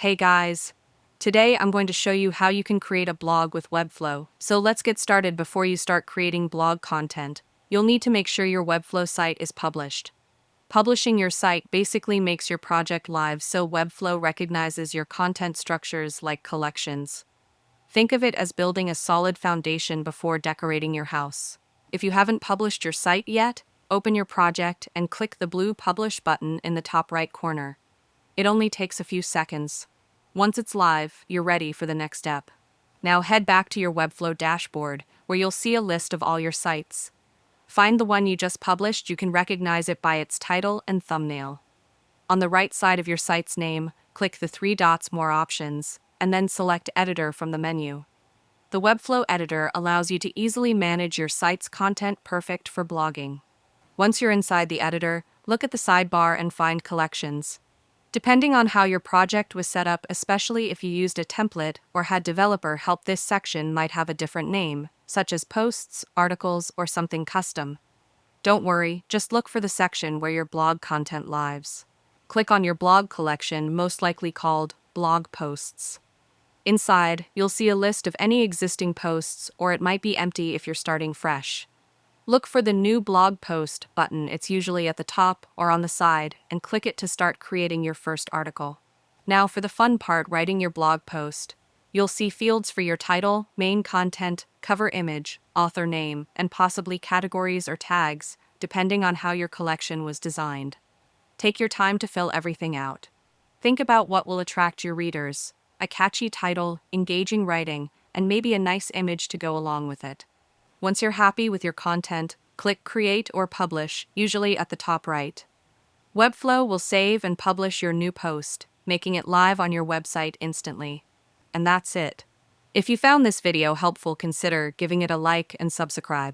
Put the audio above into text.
Hey guys! Today I'm going to show you how you can create a blog with Webflow. So let's get started. Before you start creating blog content, you'll need to make sure your Webflow site is published. Publishing your site basically makes your project live, so Webflow recognizes your content structures like collections. Think of it as building a solid foundation before decorating your house. If you haven't published your site yet, open your project and click the blue Publish button in the top right corner. It only takes a few seconds. Once it's live, you're ready for the next step. Now head back to your Webflow dashboard, where you'll see a list of all your sites. Find the one you just published. You can recognize it by its title and thumbnail. On the right side of your site's name, click the three dots More Options, and then select Editor from the menu. The Webflow editor allows you to easily manage your site's content, perfect for blogging. Once you're inside the editor, look at the sidebar and find Collections. Depending on how your project was set up, especially if you used a template or had developer help, this section might have a different name, such as Posts, Articles, or something custom. Don't worry, just look for the section where your blog content lives. Click on your blog collection, most likely called Blog Posts. Inside, you'll see a list of any existing posts, or it might be empty if you're starting fresh. Look for the New Blog Post button. It's usually at the top or on the side, and click it to start creating your first article. Now for the fun part, writing your blog post. You'll see fields for your title, main content, cover image, author name, and possibly categories or tags, depending on how your collection was designed. Take your time to fill everything out. Think about what will attract your readers: a catchy title, engaging writing, and maybe a nice image to go along with it. Once you're happy with your content, click Create or Publish, usually at the top right. Webflow will save and publish your new post, making it live on your website instantly. And that's it. If you found this video helpful, consider giving it a like and subscribe.